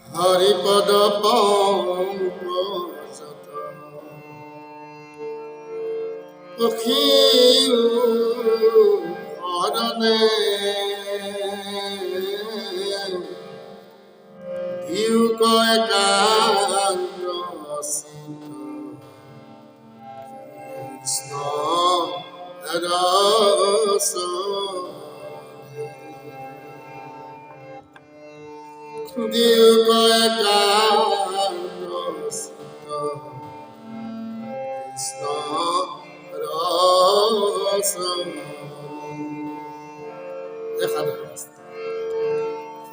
হরিপদ পঙ্কজত পক্ষী হরণে দিউক একান্ত কৃষ্ণ রস দিউক একান্ত কৃষ্ণ রস দেখা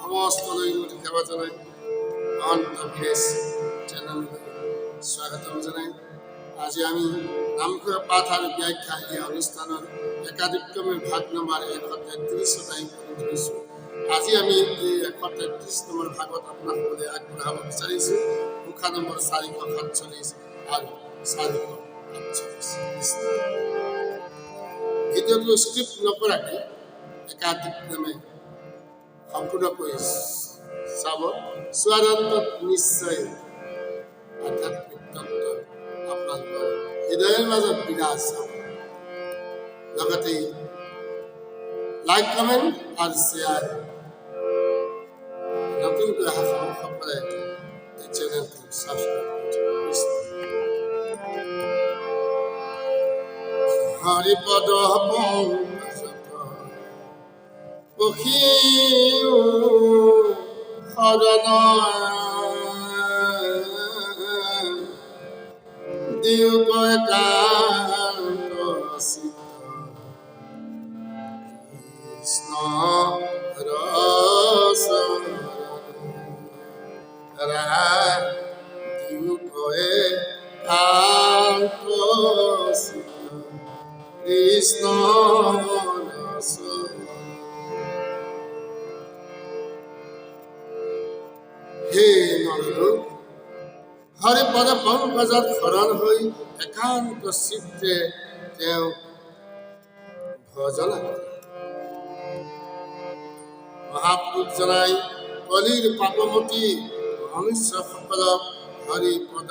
সমস্ত নৈমুটি সেবা জানাই মহন্ত ভিলেজ চ্যানেললৈ স্বাগতম জনাই আজি আমি নামঘৰ পাঠ আৰু ব্যাখ্যা এই অনুষ্ঠানৰ একাধিক্ৰমে ভাগ নম্বৰ 133 তাৰিখ কৰিছোঁ। আজি আমি এই 133 নম্বৰ ভাগত আপোনালোকলৈ আগবঢ়াব বিচাৰিছোঁ মুখা নম্বৰ 447 আৰু 448। ভিডিঅ'টো স্ক্ৰিপ্ট নকৰাকৈ একাধিক্ৰমে সম্পূৰ্ণকৈ চাব। স্বৰন্তত নিশ্চয় আধ্যাত্মিক তত্ত্ব আপোনালোকৰ হৃদয়ৰ মাজত বিৰাজ হ'ব। লগতে লাইক কমেণ্ট আৰু শ্বেয়াৰ নতুনকৈ অহা সকলে এই চেনেলটো ছাবস্ক্ৰাইব কৰি হৰিপদ পঙ্কজত পক্ষী হৰণ দিউক একান্ত কৃষ্ণ ৰস দিউক একান্ত কৃষ্ণ ৰস। হে নৰলোক, হৰিপদ পঙ্কজত শৰণ হৈ একান্ত চিত্তে তেওঁ ভজনা কৰে। মহাপুৰুষ জনাই কলিৰ পাপমতী মনুষ্যসকলক হৰিপদ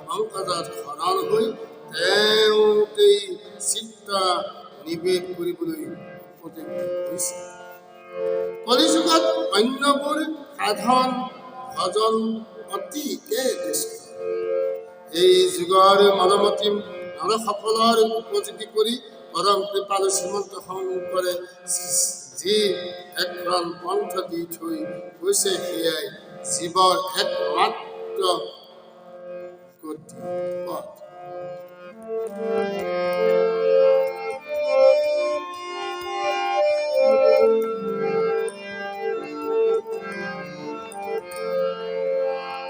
পঙ্কজত শৰণ হৈ তেওঁতেই চিত্ত নিবেশ কৰিবলৈ উপদেশ দিছে। কলিযুগত অন্যবোৰ সাধন ভজন অতিকে কষ্ট। এই যুগৰ মনমতী নৰসকলৰ উপযোগী কৰি পৰম কৃপালু শ্ৰীমন্ত শংকৰে যি এখন পন্থ দি থৈ গৈছে সেয়াই জীৱৰ একমাত্ৰ গতি পথ।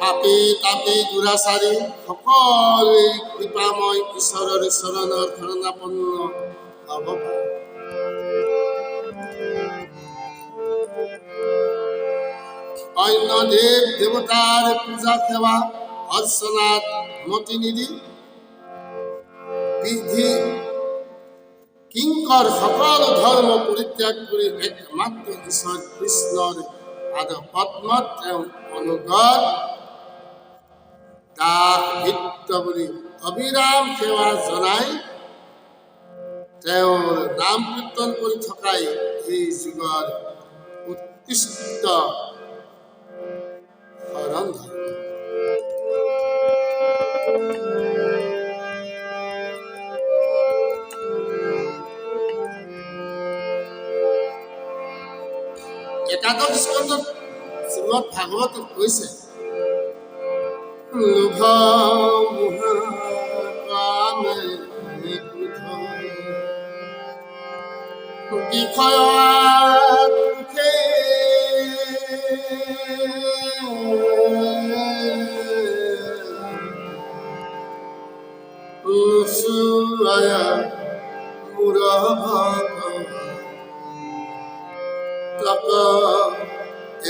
পাপী তাপী দুৰাচাৰী সকলোৱে কৃপাময় ঈশ্বৰৰ চৰণৰ শৰণাপন্ন হ'ব পাৰে। অন্য দেৱ দেৱতাৰ পূজা সেৱা অৰ্চনাত মতি নিদি বিধি কিংকৰ সকলো ধৰ্ম পৰিত্যাগ কৰি একমাত্ৰ ঈশ্বৰ কৃষ্ণৰ পাদ পদ্মত তেওঁ অনুগত দাস ভৃত্য বুলি অবিৰাম সেৱা জনাই তেওঁৰ নাম কীৰ্তন কৰি থকাই এই যুগৰ উৎকৃষ্ট শৰণ ধৰ্ম। একাদশ স্কন্ধত শ্ৰীমদ ভাগৱতত কৈছে লোভ মোহ কামে ক্ৰোধ বিষয়াত সুখে নুচুৱায় মোৰ ভক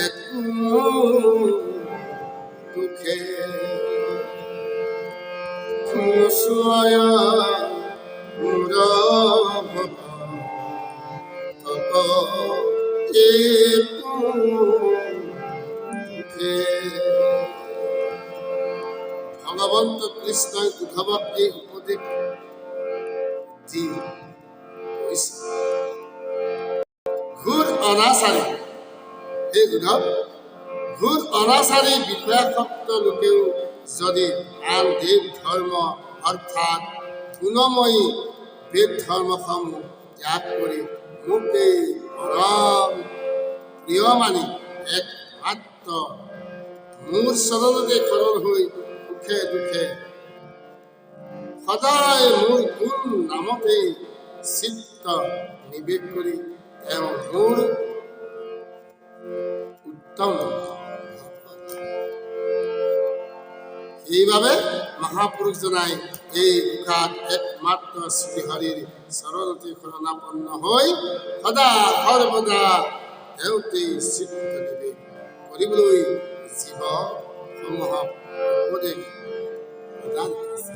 একো দুখে নুচুৱায় মোৰ ভক একো উদ্ধৱক এই উপদেশ দি কৈছে, ঘোৰ অনাচাৰী এই উদ্ধৱ, ঘোৰ অনাচাৰী বিষয়াসক্ত লোকেও যদি আন দেৱ ধৰ্ম অৰ্থাৎ গুণময়ী বেদ ধৰ্মসমূহ ত্যাগ কৰি মোকেই পৰম প্ৰিয় মানি একমাত্ৰ মোৰ চৰণতে শৰণ হৈ সুখে দুখে সদায় মোৰ গুণ নামতেই চিত্ত নিবেশ কৰি তেওঁ মোৰ উত্তম এইভাবে মহাপুৰুষজনাই এই উশাত একমাত্ৰ শ্ৰীহৰিৰ চৰণতে শৰণাপন্ন হৈ সদা সৰ্বদা তেওঁতেই চিত্ত নিবেশ কৰিবলৈ জীৱসমূহক উপদেশ প্ৰদান কৰিছে।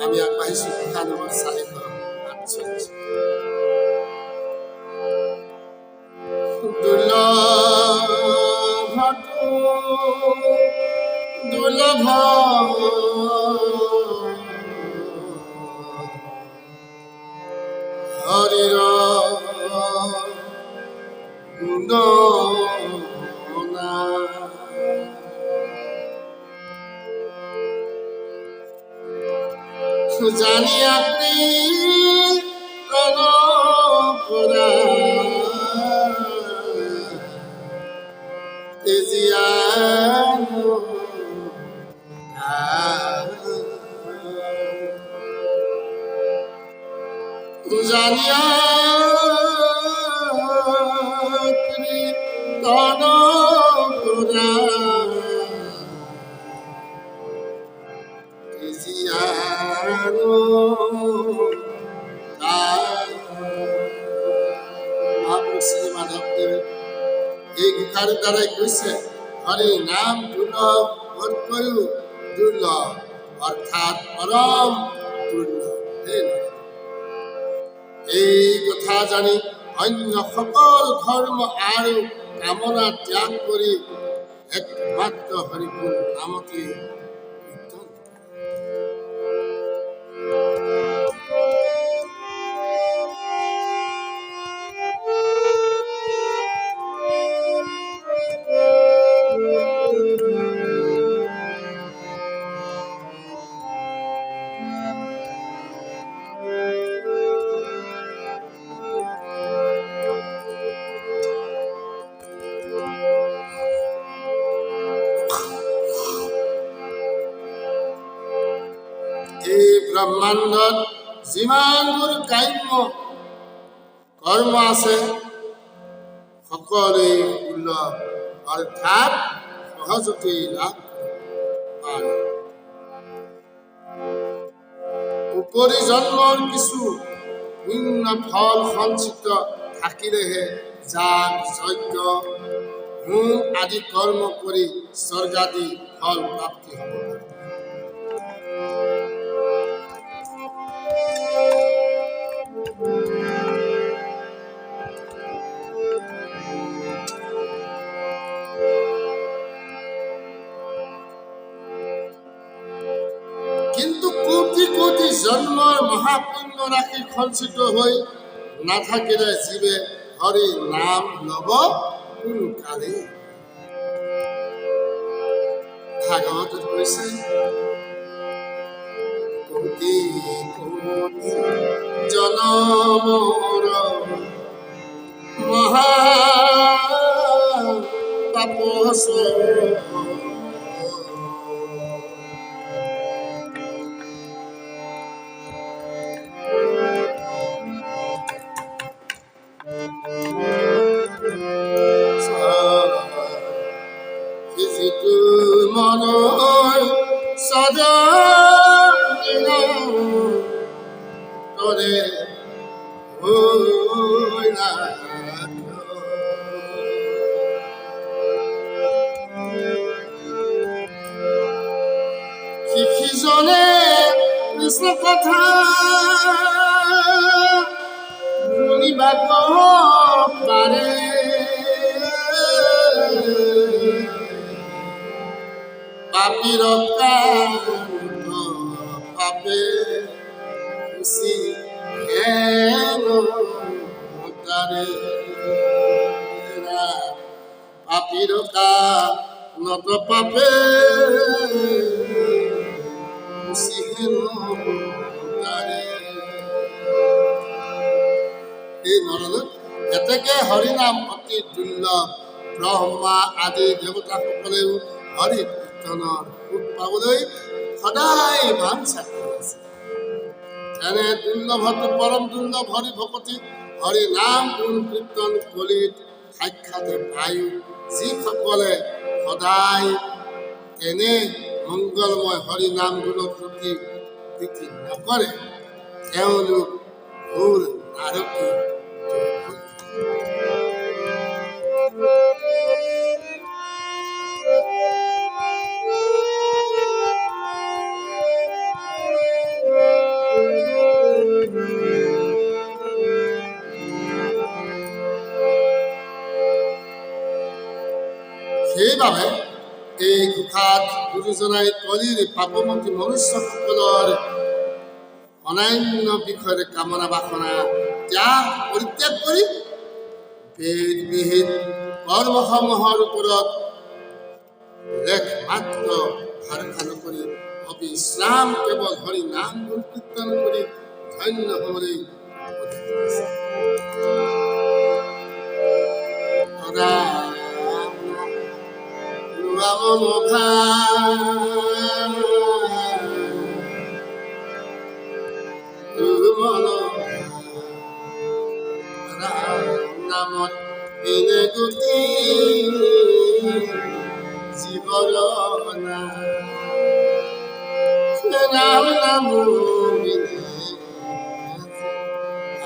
আমি আগবাঢ়িছো উশা নম্বৰ 448। দুৰ্লভ হৰিৰ গুণ জানিয়া পৰা জানিয়া তন পুৰা মহাপুৰুষ মাধৱদেৱে এই ঘোষাৰ দ্বাৰাই কৈছে, হৰি নাম দুৰ্লভতকৈও দুৰ্লভ অৰ্থাৎ পৰম দুৰ্লভ। এই কথা জানি অন্য সকল ধৰ্ম আৰু কামনা ত্যাগ কৰি একমাত্ৰ হৰিগুণ নামতে এই ব্ৰহ্মাণ্ডত যিমানবোৰ কাম্য কৰ্ম আছে সকলোৱে দুৰ্লভ অৰ্থাৎ সহজতে লাভ পাৰে। উপৰি জন্মৰ কিছু পুণ্য ফল সঞ্চিত থাকিলেহে যাগ যজ্ঞ হোম আদি কৰ্ম কৰি স্বৰ্গাদি ফল প্ৰাপ্তি হ'ব। কিন্তু কোটি কোটি জন্মৰ মহাপুণ্য ৰাশি সঞ্চিত হৈ নাথাকিলে জীৱে হৰি নাম লব কোন কালে। ভাগৱতত কৈছে, কোটি কোটি জনমৰ মহা তাপস মনৰ সদা তৰে শিকিজনে কৃষ্ণ কথা শুনি কিবা কব পাৰে পাপীৰ কান্ত পাপে খুচি হেন তাৰে পাপীৰ কান্ত পাপে খুচি হেন তাৰে এই নৰলোক এতেকে হৰিনাম অতি দুৰ্লভ ব্ৰহ্মা আদি দেৱতাসকলেও হৰি কীৰ্তনৰ সুখ পাবলৈ সদায় বাঞ্ছা কৰি আছে এনে দুৰ্লভত পৰম দুৰ্লভ হৰি ভকতি হৰি নাম গুণ কীৰ্তন কলিত সাক্ষাৎ পায়ো যিসকলে সদায় এনে মংগলময় হৰি নাম গুণৰ প্ৰতি প্ৰীতি নকৰে তেওঁলোক ঘোৰ নাৰকীয় সেইবাবে এই ঘোষাত গুৰুজনাই কলিৰ পাপমুক্তি মনুষ্যসকলৰ অনান্য বিষয়ৰ কামনা বাসনা ত্যাগ পৰিত্যাগ কৰি বেদ বিহিত কৰ্মসমূহৰ ওপৰত লেখ মাত্ৰ ভৰসা নকৰি অবিশ্ৰাম কেৱল হৰি নাম গুণ কীৰ্তন কৰি ধন্য হ'বলৈ নামত বিনে গতি জীৱৰ নাম নাম বিনে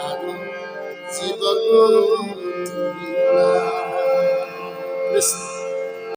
আৰু জীৱৰ কৃষ্ণ